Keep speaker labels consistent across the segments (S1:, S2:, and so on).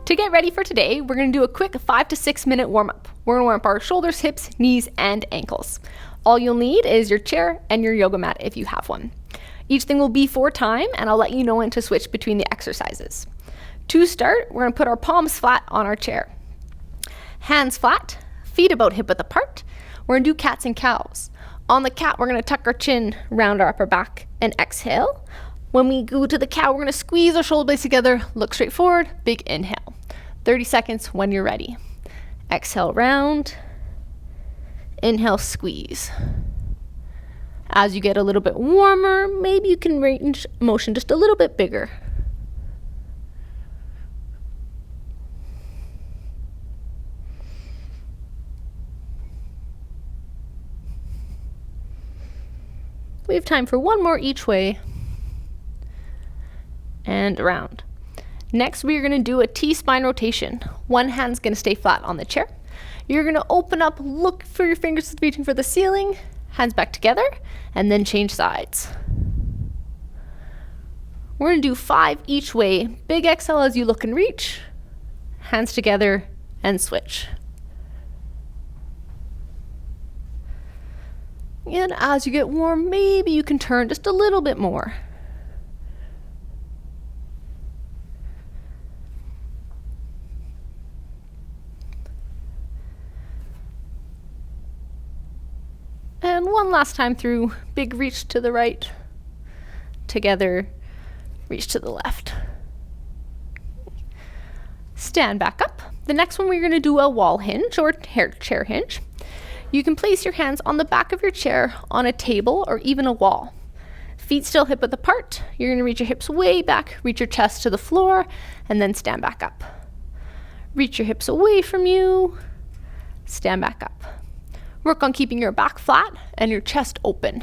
S1: To get ready for today, we're going to do a quick 5 to 6 minute warm up. We're going to warm up our shoulders, hips, knees, and ankles. All you'll need is your chair and your yoga mat if you have one. Each thing will be for time, and I'll let you know when to switch between the exercises. To start, we're going to put our palms flat on our chair. Hands flat, feet about hip width apart. We're going to do cats and cows. On the cat, we're going to tuck our chin, round our upper back, and exhale. When we go to the cow, we're going to squeeze our shoulder blades together, look straight forward, big inhale. 30 seconds when you're ready. Exhale, round. Inhale, squeeze. As you get a little bit warmer, maybe you can range motion just a little bit bigger. We have time for one more each way. And around. Next, we are going to do a T-spine rotation. One hand's going to stay flat on the chair. You're going to open up, look for your fingers reaching for the ceiling, hands back together, and then change sides. We're going to do 5 each way. Big exhale as you look and reach, hands together, and switch. And as you get warm, maybe you can turn just a little bit more. And one last time through, big reach to the right, together, reach to the left. Stand back up. The next one we're going to do a wall hinge or chair hinge. You can place your hands on the back of your chair on a table or even a wall. Feet still hip width apart. You're going to reach your hips way back, reach your chest to the floor, and then stand back up. Reach your hips away from you, stand back up. Work on keeping your back flat and your chest open.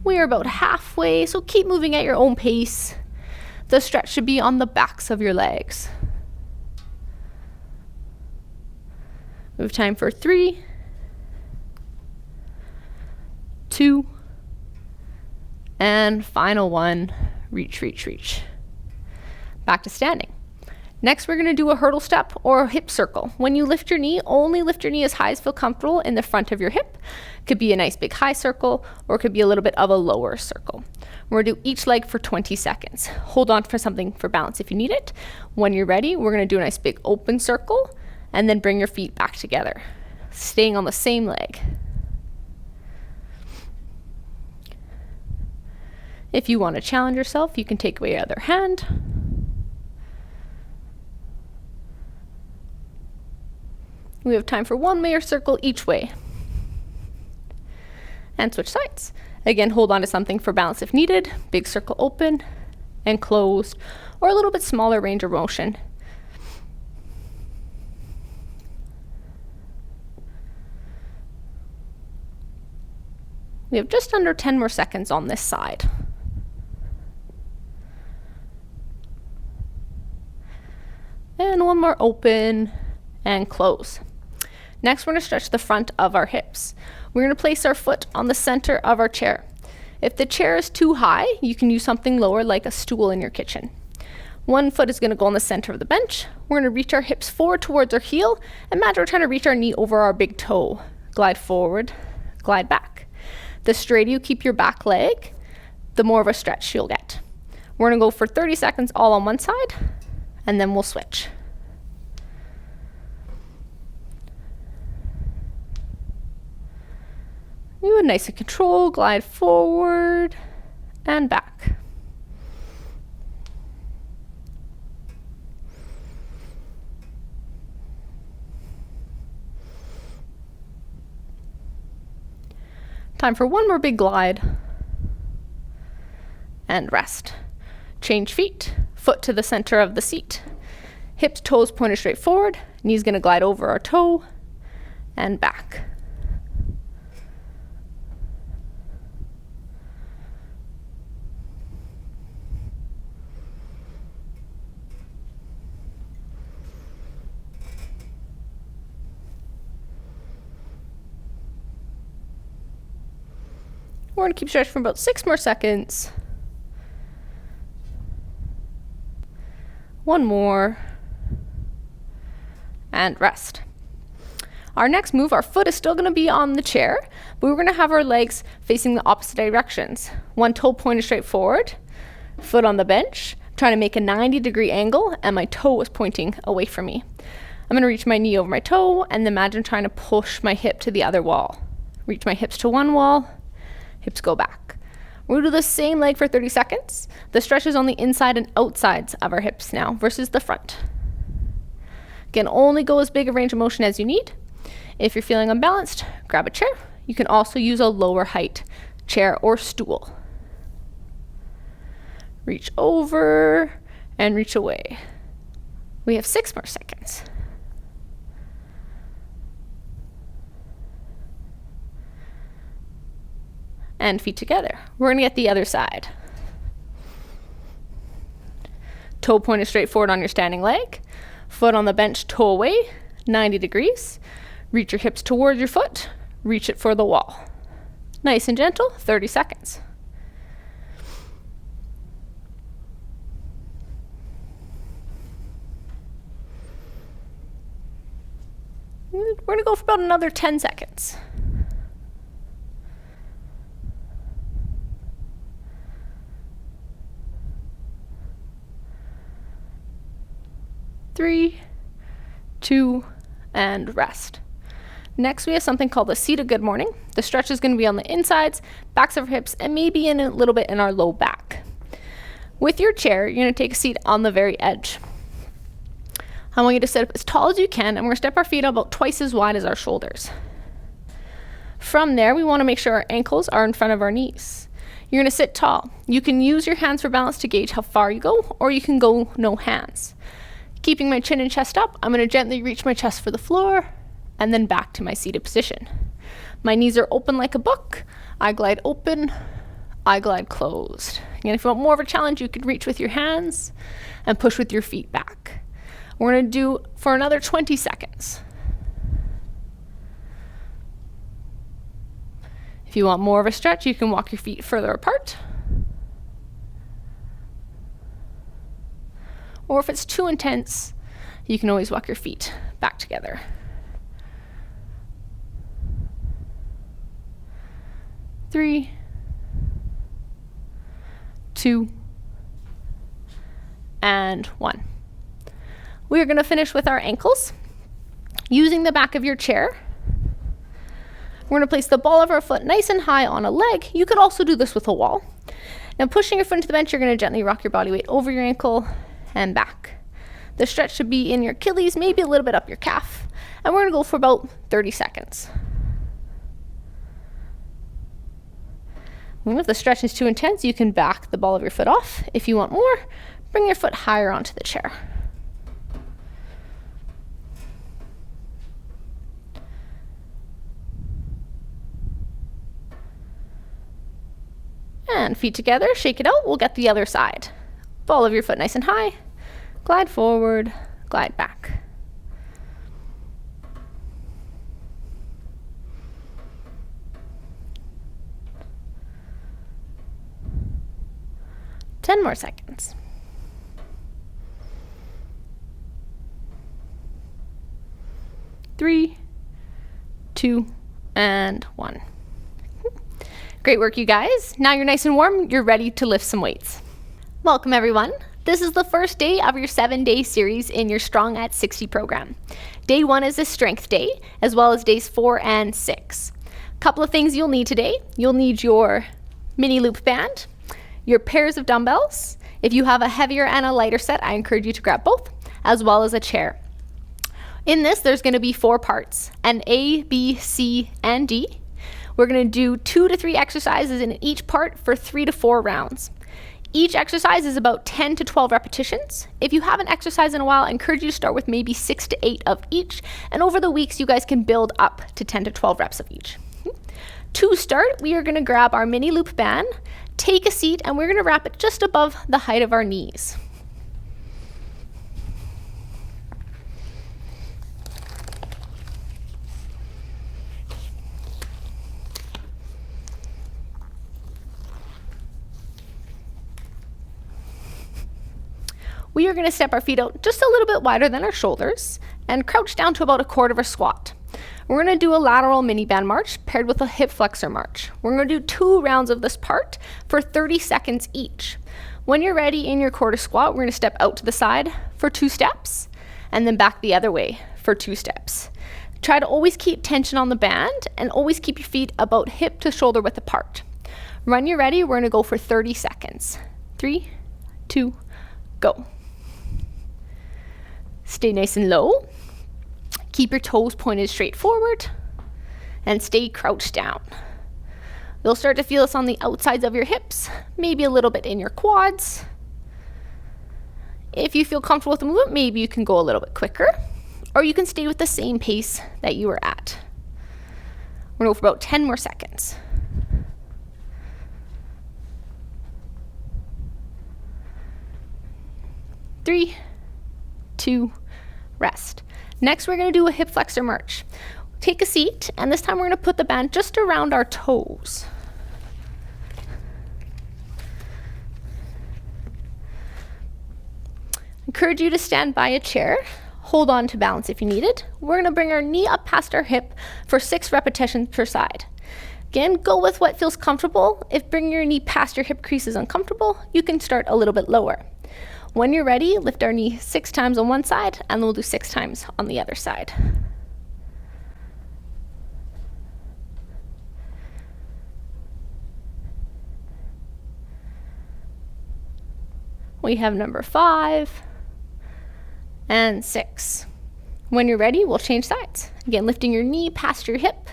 S1: We are about halfway, so keep moving at your own pace. The stretch should be on the backs of your legs. We have time for 3, 2, and final one. Reach, reach, reach. Back to standing. Next, we're going to do a hurdle step or a hip circle. When you lift your knee, only lift your knee as high as feel comfortable in the front of your hip. Could be a nice big high circle, or it could be a little bit of a lower circle. We're going to do each leg for 20 seconds. Hold on for something for balance if you need it. When you're ready, we're going to do a nice big open circle, and then bring your feet back together, staying on the same leg. If you want to challenge yourself, you can take away your other hand. We have time for one more circle each way. And switch sides. Again, hold on to something for balance if needed. Big circle open and closed, or a little bit smaller range of motion. We have just under 10 more seconds on this side. And one more open and close. Next, we're going to stretch the front of our hips. We're going to place our foot on the center of our chair. If the chair is too high, you can use something lower like a stool in your kitchen. One foot is going to go on the center of the bench. We're going to reach our hips forward towards our heel. Imagine we're trying to reach our knee over our big toe. Glide forward, glide back. The straighter you keep your back leg, the more of a stretch you'll get. We're going to go for 30 seconds all on one side, and then we'll switch. You would nice and control, glide forward and back. Time for one more big glide and rest. Change feet, foot to the center of the seat. Hips, toes pointed straight forward. Knees gonna glide over our toe and back. We're going to keep stretching for about 6 more seconds. One more. And rest. Our next move, our foot is still going to be on the chair, but we're going to have our legs facing the opposite directions. One toe pointed straight forward, foot on the bench, trying to make a 90-degree angle, and my toe is pointing away from me. I'm going to reach my knee over my toe and imagine trying to push my hip to the other wall. Reach my hips to one wall, hips go back. We're going to do the same leg for 30 seconds. The stretch is on the inside and outsides of our hips now versus the front. Again, only go as big a range of motion as you need. If you're feeling unbalanced, grab a chair. You can also use a lower height chair or stool. Reach over and reach away. We have 6 more seconds. And feet together. We're going to get the other side. Toe pointed straight forward on your standing leg. Foot on the bench, toe away, 90 degrees. Reach your hips towards your foot. Reach it for the wall. Nice and gentle, 30 seconds. We're going to go for about another 10 seconds. Three, two, and rest. Next, we have something called the seated good morning. The stretch is going to be on the insides, backs of our hips, and maybe in a little bit in our low back. With your chair, you're going to take a seat on the very edge. I want you to sit up as tall as you can, and we're going to step our feet about twice as wide as our shoulders. From there, we want to make sure our ankles are in front of our knees. You're going to sit tall. You can use your hands for balance to gauge how far you go, or you can go no hands. Keeping my chin and chest up, I'm going to gently reach my chest for the floor and then back to my seated position. My knees are open like a book. I glide open, I glide closed. Again, if you want more of a challenge, you could reach with your hands and push with your feet back. We're going to do for another 20 seconds. If you want more of a stretch, you can walk your feet further apart. Or if it's too intense, you can always walk your feet back together. 3, 2, and 1. We are going to finish with our ankles. Using the back of your chair, we're going to place the ball of our foot nice and high on a leg. You could also do this with a wall. Now pushing your foot into the bench, you're going to gently rock your body weight over your ankle and back. The stretch should be in your Achilles, maybe a little bit up your calf. And we're going to go for about 30 seconds. And if the stretch is too intense, you can back the ball of your foot off. If you want more, bring your foot higher onto the chair. And feet together, shake it out, we'll get the other side. Ball of your foot nice and high, glide forward, glide back. Ten more seconds. 3, 2, and 1. Great work, you guys. Now you're nice and warm, you're ready to lift some weights. Welcome, everyone. This is the first day of your 7-day series in your Strong at 60 program. Day 1 is a strength day, as well as days 4 and 6. Couple of things you'll need today. You'll need your mini loop band, your pairs of dumbbells. If you have a heavier and a lighter set, I encourage you to grab both, as well as a chair. In this, there's going to be 4 parts, an A, B, C, and D. We're going to do 2 to 3 exercises in each part for 3 to 4 rounds. Each exercise is about 10 to 12 repetitions. If you haven't exercised in a while, I encourage you to start with maybe 6 to 8 of each, and over the weeks, you guys can build up to 10 to 12 reps of each. To start, we are going to grab our mini loop band, take a seat, and we're going to wrap it just above the height of our knees. We are going to step our feet out just a little bit wider than our shoulders and crouch down to about a quarter of a squat. We're going to do a lateral mini band march paired with a hip flexor march. We're going to do 2 rounds of this part for 30 seconds each. When you're ready in your quarter squat, we're going to step out to the side for 2 steps and then back the other way for 2 steps. Try to always keep tension on the band and always keep your feet about hip to shoulder width apart. When you're ready, we're going to go for 30 seconds. 3, 2, go. Stay nice and low. Keep your toes pointed straight forward and stay crouched down. You'll start to feel this on the outsides of your hips, maybe a little bit in your quads. If you feel comfortable with the movement, maybe you can go a little bit quicker, or you can stay with the same pace that you were at. We're going to go for about 10 more seconds. Three, 2, rest. Next, we're going to do a hip flexor march. Take a seat, and this time we're going to put the band just around our toes. Encourage you to stand by a chair. Hold on to balance if you need it. We're going to bring our knee up past our hip for 6 repetitions per side. Again, go with what feels comfortable. If bringing your knee past your hip crease is uncomfortable, you can start a little bit lower. When you're ready, lift our knee 6 times on one side, and then we'll do 6 times on the other side. We have number 5 and 6. When you're ready, we'll change sides. Again, lifting your knee past your hip,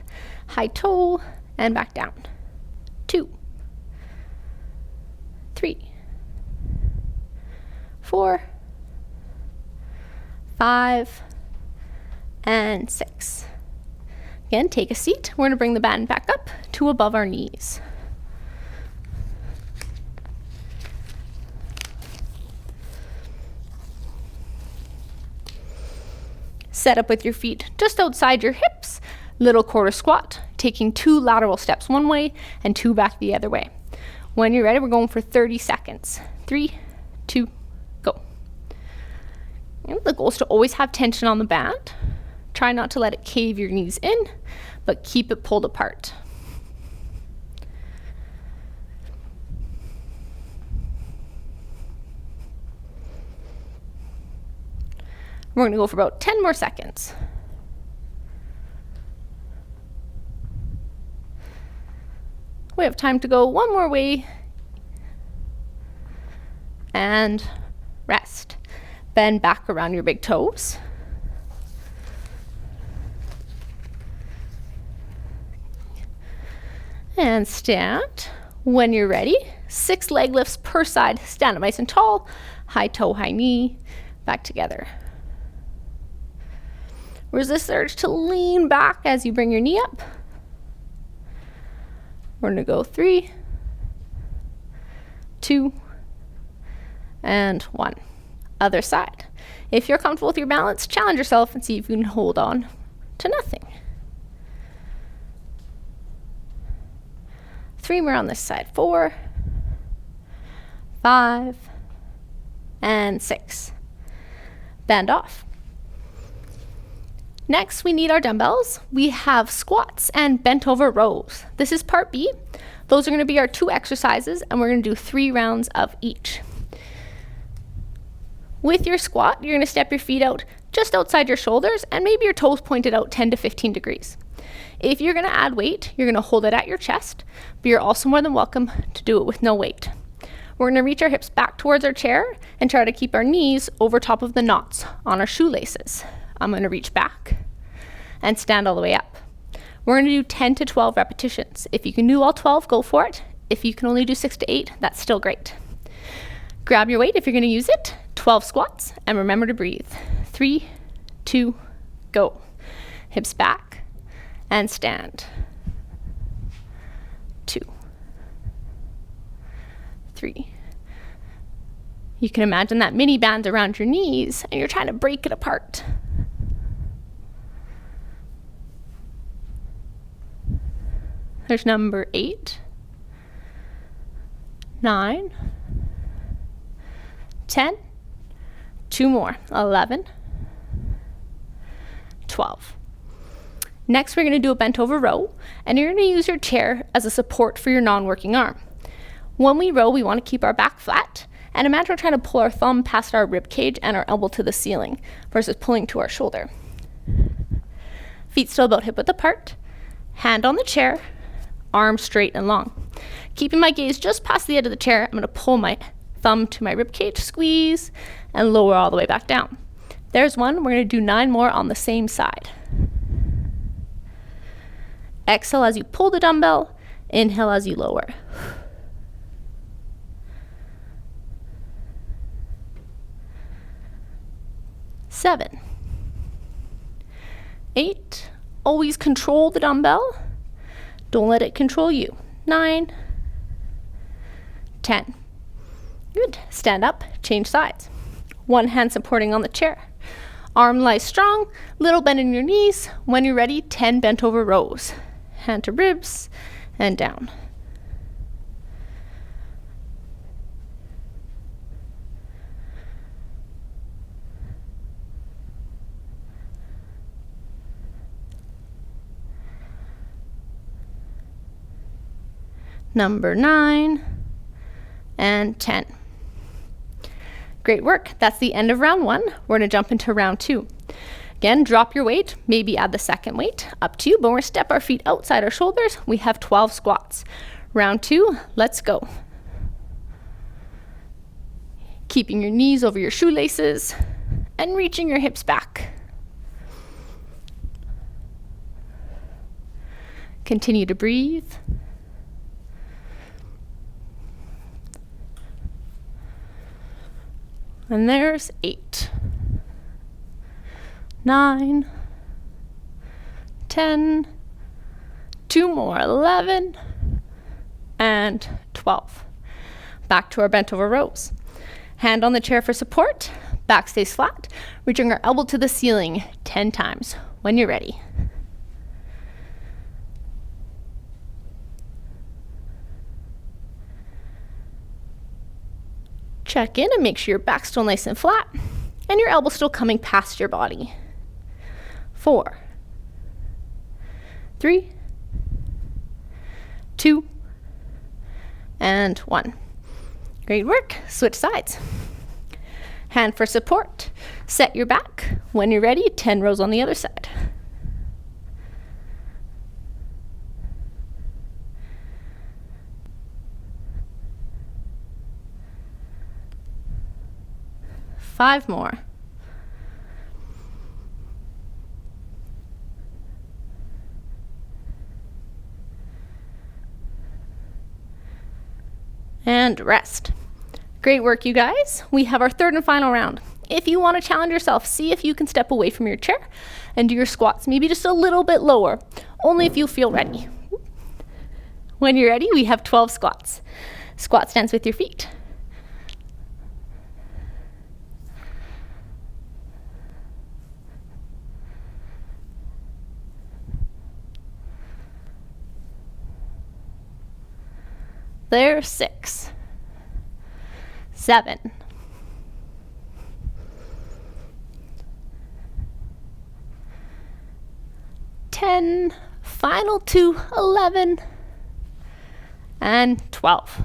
S1: high toe, and back down. 2, 3, 4, 5, and 6. Again, take a seat. We're going to bring the band back up to above our knees. Set up with your feet just outside your hips, little quarter squat, taking 2 lateral steps one way and 2 back the other way. When you're ready, we're going for 30 seconds. 3, 2, go. And the goal is to always have tension on the band. Try not to let it cave your knees in, but keep it pulled apart. We're going to go for about 10 more seconds. We have time to go one more way and rest. Bend back around your big toes. And stand. When you're ready, 6 leg lifts per side. Stand up nice and tall. High toe, high knee. Back together. Resist the urge to lean back as you bring your knee up. We're going to go 3, 2, and 1. Other side. If you're comfortable with your balance, challenge yourself and see if you can hold on to nothing. 3 more on this side. 4, 5, and 6. Band off. Next, we need our dumbbells. We have squats and bent over rows. This is part B. Those are going to be our 2 exercises, and we're going to do 3 rounds of each. With your squat, you're going to step your feet out just outside your shoulders and maybe your toes pointed out 10 to 15 degrees. If you're going to add weight, you're going to hold it at your chest, but you're also more than welcome to do it with no weight. We're going to reach our hips back towards our chair and try to keep our knees over top of the knots on our shoelaces. I'm going to reach back and stand all the way up. We're going to do 10 to 12 repetitions. If you can do all 12, go for it. If you can only do 6 to 8, that's still great. Grab your weight if you're going to use it. 12 squats, and remember to breathe. 3, 2, go. Hips back and stand. 2, 3. You can imagine that mini band around your knees and you're trying to break it apart. There's number 8, 9, 10, 2 more, 11, 12. Next, we're going to do a bent over row, and you're going to use your chair as a support for your non-working arm. When we row, we want to keep our back flat, and imagine we're trying to pull our thumb past our rib cage and our elbow to the ceiling versus pulling to our shoulder. Feet still about hip width apart, hand on the chair, arms straight and long. Keeping my gaze just past the edge of the chair, I'm going to pull my thumb to my rib cage, squeeze, and lower all the way back down. There's one. We're going to do 9 more on the same side. Exhale as you pull the dumbbell, inhale as you lower. 7, 8, always control the dumbbell. Don't let it control you. 9, 10. Good. Stand up, change sides. One hand supporting on the chair. Arm lies strong, little bend in your knees. When you're ready, 10 bent over rows. Hand to ribs and down. Number 9 and 10. Great work. That's the end of round 1. We're going to jump into round 2. Again, drop your weight, maybe add the second weight, up to you, but we're going to step our feet outside our shoulders. We have 12 squats. Round 2, let's go. Keeping your knees over your shoelaces and reaching your hips back. Continue to breathe. And there's 8, 9, 10, 2 more, 11, and 12. Back to our bent over rows. Hand on the chair for support, back stays flat, reaching our elbow to the ceiling 10 times when you're ready. Check in and make sure your back's still nice and flat and your elbow still coming past your body. 4, 3, 2, and 1. Great work. Switch sides. Hand for support. Set your back. When you're ready, 10 rows on the other side. Five more. And rest. Great work, you guys. We have our third and final round. If you want to challenge yourself, see if you can step away from your chair and do your squats, maybe just a little bit lower, only if you feel ready. When you're ready, we have 12 squats. Squat stance with your feet. There's 6, 7, 10, final 2, 11, and 12.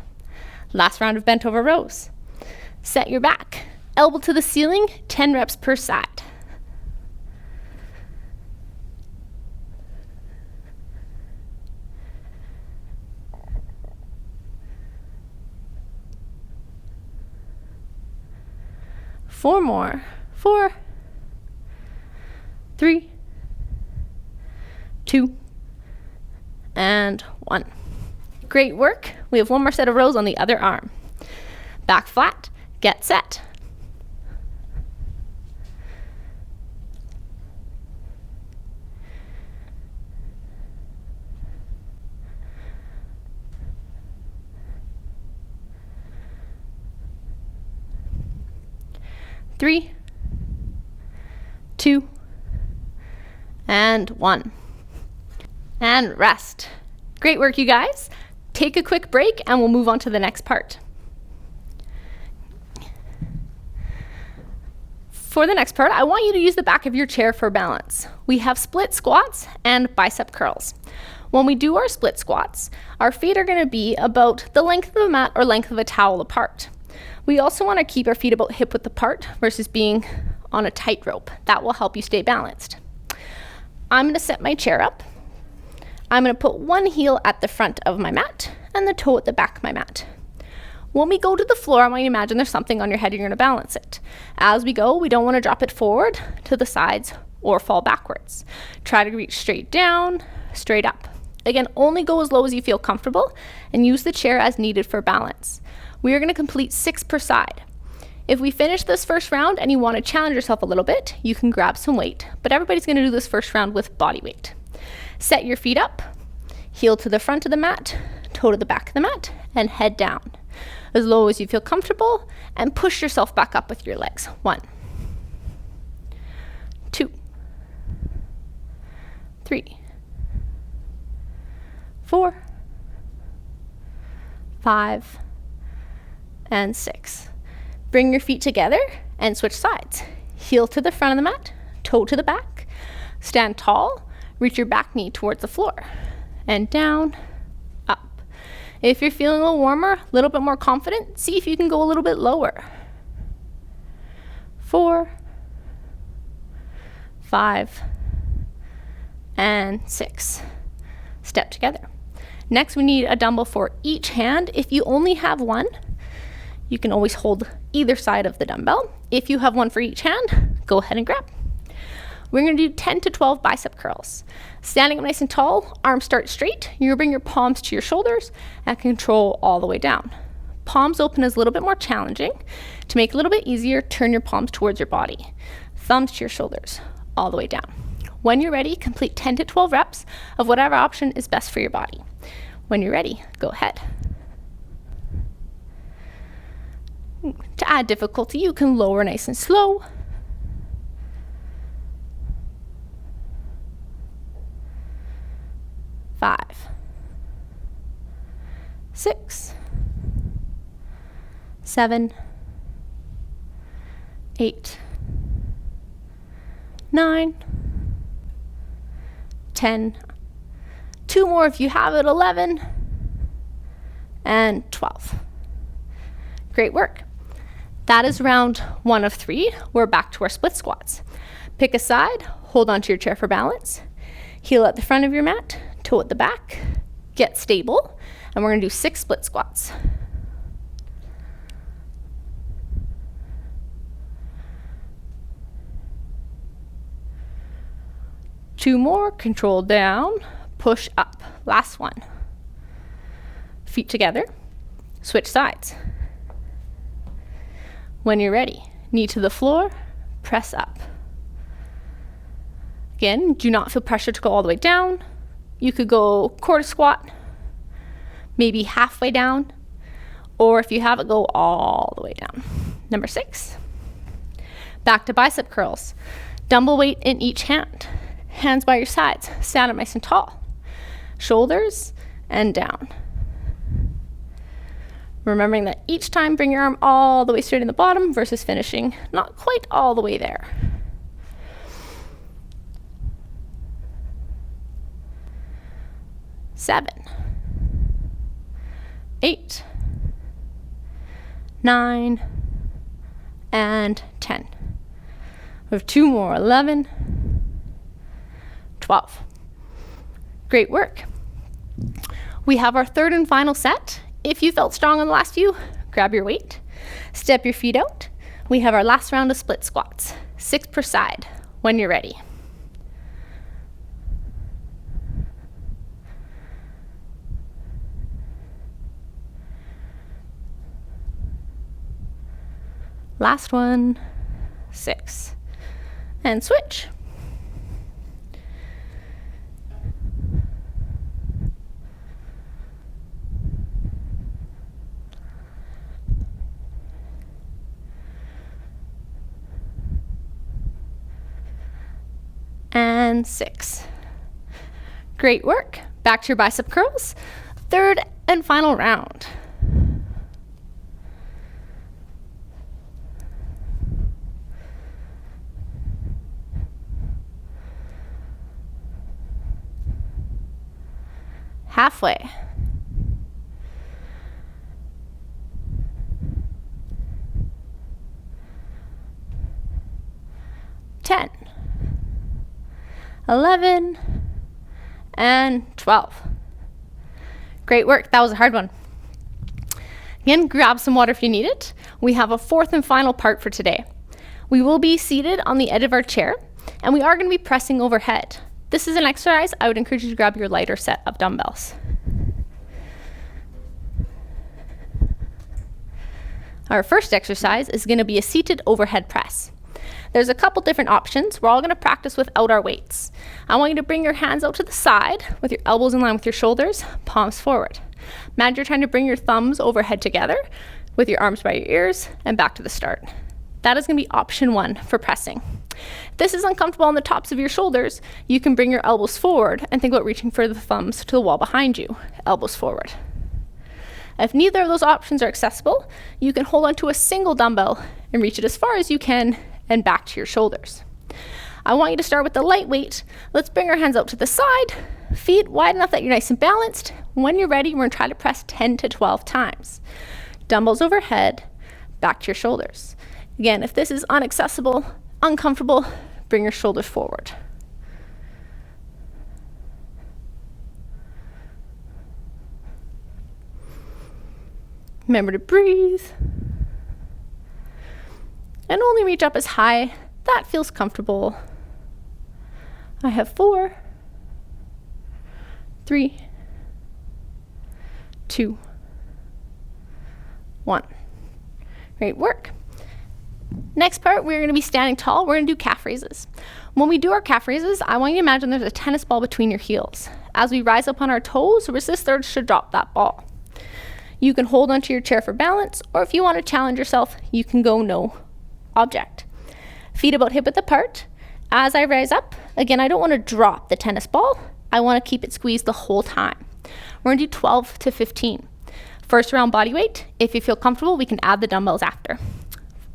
S1: Last round of bent over rows. Set your back, elbow to the ceiling, 10 reps per side. Four more. 4, 3, 2, and 1. Great work. We have one more set of rows on the other arm. Back flat. Get set. Three, 2, and 1. And rest. Great work, you guys. Take a quick break and we'll move on to the next part. For the next part, I want you to use the back of your chair for balance. We have split squats and bicep curls. When we do our split squats, our feet are going to be about the length of a mat or length of a towel apart. We also want to keep our feet about hip width apart versus being on a tightrope. That will help you stay balanced. I'm going to set my chair up. I'm going to put one heel at the front of my mat and the toe at the back of my mat. When we go to the floor, I want you to imagine there's something on your head, you're going to balance it. As we go, we don't want to drop it forward to the sides or fall backwards. Try to reach straight down, straight up. Again, only go as low as you feel comfortable and use the chair as needed for balance. We are going to complete 6 per side. If we finish this first round and you want to challenge yourself a little bit, you can grab some weight, but everybody's going to do this first round with body weight. Set your feet up, heel to the front of the mat, toe to the back of the mat, and head down. As low as you feel comfortable, and push yourself back up with your legs. 1, 2, 3, 4, 5, and 6. Bring your feet together and switch sides. Heel to the front of the mat, toe to the back. Stand tall, reach your back knee towards the floor. And down, up. If you're feeling a little warmer, a little bit more confident, see if you can go a little bit lower. 4, 5, and 6. Step together. Next, we need a dumbbell for each hand. If you only have one, you can always hold either side of the dumbbell. If you have one for each hand, go ahead and grab. We're going to do 10 to 12 bicep curls. Standing up nice and tall, arms start straight. You bring your palms to your shoulders and control all the way down. Palms open is a little bit more challenging. To make it a little bit easier, turn your palms towards your body. Thumbs to your shoulders, all the way down. When you're ready, complete 10 to 12 reps of whatever option is best for your body. When you're ready, go ahead. To add difficulty, you can lower nice and slow. 5, 6, 7, 8, 9, 10, 2 more if you have it, 11, and 12. Great work. That is round 1 of 3. We're back to our split squats. Pick a side, hold onto your chair for balance, heel at the front of your mat, toe at the back, get stable, and we're going to do 6 split squats. Two more, control down, push up. Last one. Feet together, switch sides. When you're ready, knee to the floor, press up. Again, do not feel pressure to go all the way down. You could go quarter squat, maybe halfway down, or if you have it, go all the way down. Number 6. Back to bicep curls. Dumbbell weight in each hand. Hands by your sides. Stand up nice and tall. Shoulders and down. Remembering that each time, bring your arm all the way straight in the bottom versus finishing not quite all the way there. Seven, 8, 9, and 10. We have 2 more, 11, 12. Great work. We have our third and final set. If you felt strong on the last few, grab your weight, step your feet out. We have our last round of split squats, 6 per side, when you're ready. Last one, 6. And switch. And 6. Great work. Back to your bicep curls. Third and final round. halfway, 10, 11, and 12. Great work. That was a hard one. Again, grab some water if you need it. We have a fourth and final part for today. We will be seated on the edge of our chair, and we are going to be pressing overhead. This is an exercise. I would encourage you to grab your lighter set of dumbbells. Our first exercise is going to be a seated overhead press. There's a couple different options. We're all going to practice without our weights. I want you to bring your hands out to the side with your elbows in line with your shoulders, palms forward. Imagine you're trying to bring your thumbs overhead together with your arms by your ears and back to the start. That is going to be option 1 for pressing. If this is uncomfortable on the tops of your shoulders, you can bring your elbows forward and think about reaching for the thumbs to the wall behind you, elbows forward. If neither of those options are accessible, you can hold onto a single dumbbell and reach it as far as you can and back to your shoulders. I want you to start with the light weight. Let's bring our hands out to the side, feet wide enough that you're nice and balanced. When you're ready, we're going to try to press 10 to 12 times. Dumbbells overhead, back to your shoulders. Again, if this is unaccessible, uncomfortable, bring your shoulders forward. Remember to breathe. And only reach up as high. That feels comfortable. I have 4, 3, 2, 1. Great work. Next part, we're going to be standing tall. We're going to do calf raises. When we do our calf raises, I want you to imagine there's a tennis ball between your heels. As we rise up on our toes, resist the urge to drop that ball. You can hold onto your chair for balance, or if you want to challenge yourself, you can go no object. Feet about hip width apart. As I rise up, again, I don't want to drop the tennis ball. I want to keep it squeezed the whole time. We're going to do 12 to 15. First round body weight. If you feel comfortable, we can add the dumbbells after.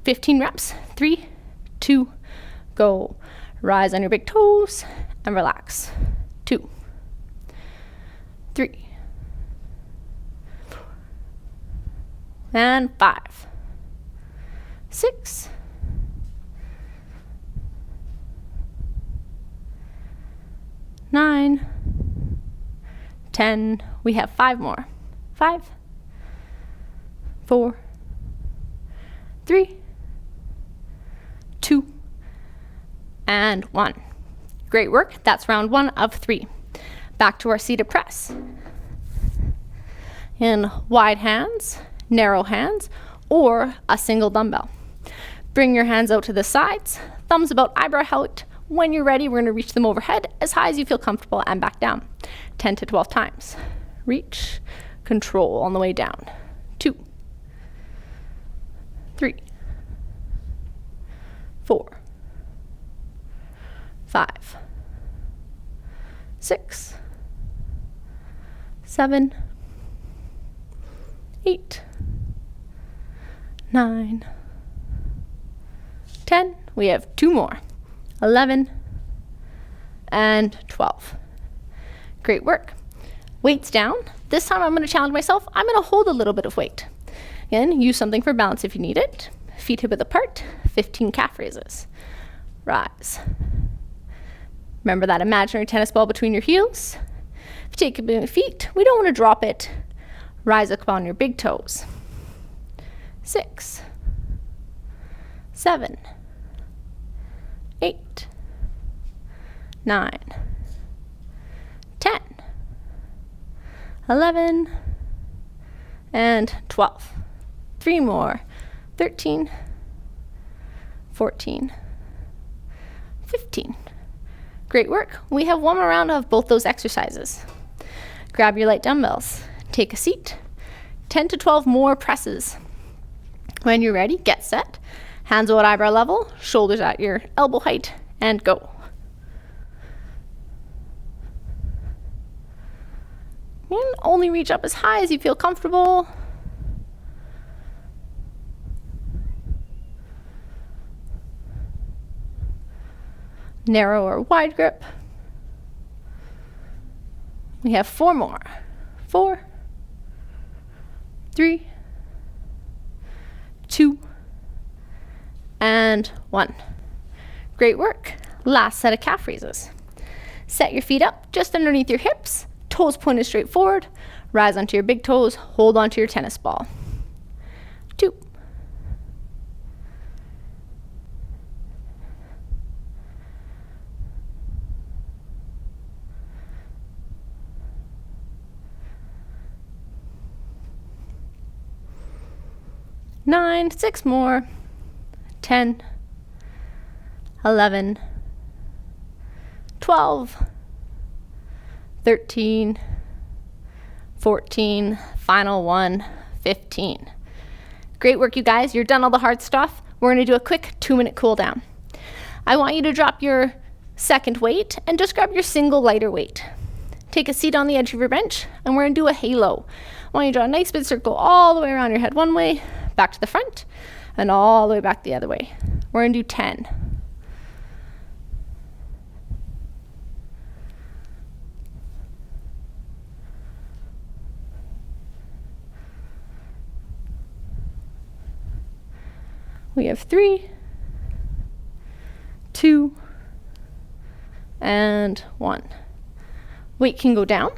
S1: 15 reps. 3, 2, go. Rise on your big toes and relax. 2, 3, and 5, 6, 9, 10. We have 5 more. 5, 4, 3, 2, and 1. Great work. That's round 1 of 3. Back to our seated press. In wide hands, narrow hands, or a single dumbbell. Bring your hands out to the sides, thumbs about eyebrow height. When you're ready, we're going to reach them overhead as high as you feel comfortable and back down. 10 to 12 times. Reach, control on the way down. 2, 3, 4, 5, 6, 7, 8, 9, 10. We have 2 more. 11 and 12. Great work. Weights down. This time I'm going to challenge myself. I'm going to hold a little bit of weight. Again, use something for balance if you need it. Feet hip width apart. 15 calf raises. Rise. Remember that imaginary tennis ball between your heels. If you take your feet, we don't want to drop it. Rise up on your big toes. 6, 7, 8, 9, 10, 11, and 12. 3 more. 13, 14, 15. Great work. We have 1 more round of both those exercises. Grab your light dumbbells. Take a seat. 10 to 12 more presses. When you're ready, get set. Hands at eyebrow level, shoulders at your elbow height, and go. And only reach up as high as you feel comfortable. Narrow or wide grip. We have 4 more. 4, 3, 2, and 1. Great work. Last set of calf raises. Set your feet up just underneath your hips, toes pointed straight forward, rise onto your big toes, hold onto your tennis ball. 2, 9, 6 more, 10, 11, 12, 13, 14, final one, 15. Great work, you guys. You're done all the hard stuff. We're going to do a quick 2-minute cool down. I want you to drop your second weight and just grab your single lighter weight. Take a seat on the edge of your bench, and we're going to do a halo. I want you to draw a nice big circle all the way around your head one way, back to the front, and all the way back the other way. We're going to do 10. We have 3, 2, and 1. Weight can go down.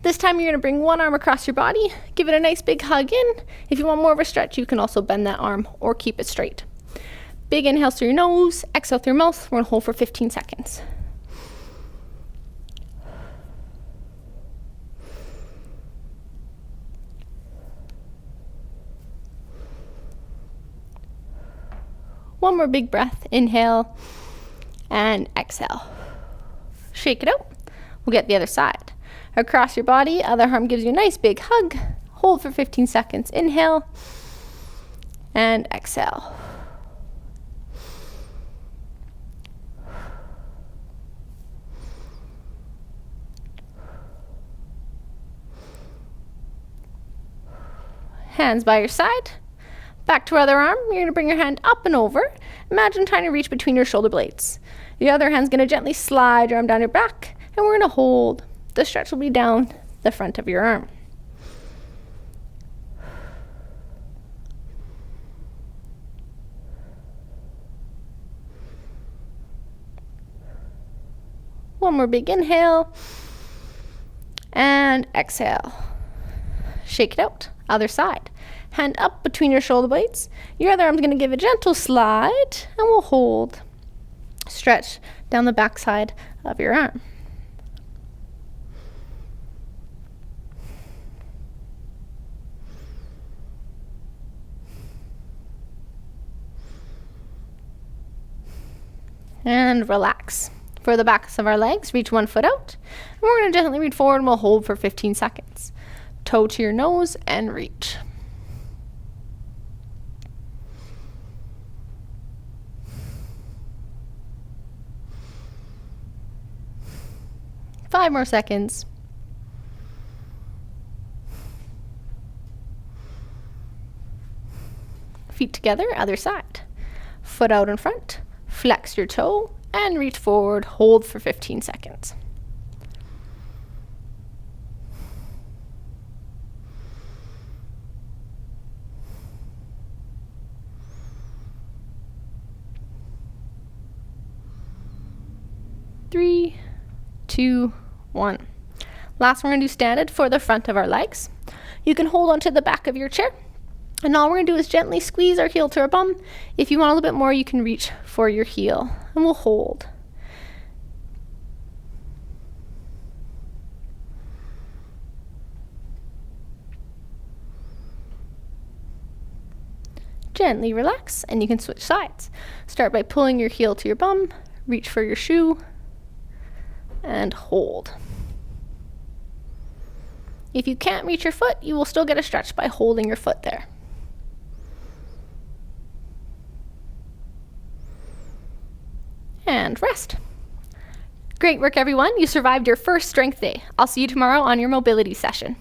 S1: This time you're going to bring one arm across your body, give it a nice big hug in. If you want more of a stretch, you can also bend that arm or keep it straight. Big inhale through your nose, exhale through your mouth. We're going to hold for 15 seconds. One more big breath, inhale and exhale. Shake it out. We'll get the other side. Across your body, other arm gives you a nice big hug. Hold for 15 seconds. Inhale and exhale. Hands by your side. Back to our other arm. You're going to bring your hand up and over. Imagine trying to reach between your shoulder blades. The other hand's going to gently slide your arm down your back, and we're going to hold. The stretch will be down the front of your arm. One more big inhale and exhale. Shake it out. Other side. Hand up between your shoulder blades. Your other arm's going to give a gentle slide, and we'll hold. Stretch down the back side of your arm. And relax. For the backs of our legs, reach one foot out. And we're going to gently reach forward, and we'll hold for 15 seconds. Toe to your nose and reach. Five more seconds. Feet together, other side. Foot out in front. Flex your toe and reach forward. Hold for 15 seconds. Three, 2, 1. Last, we're going to do standard for the front of our legs. You can hold onto the back of your chair, and all we're going to do is gently squeeze our heel to our bum. If you want a little bit more, you can reach for your heel, and we'll hold. Gently relax, and you can switch sides. Start by pulling your heel to your bum, reach for your shoe, and hold. If you can't reach your foot, you will still get a stretch by holding your foot there. And rest. Great work, everyone. You survived your first strength day. I'll see you tomorrow on your mobility session.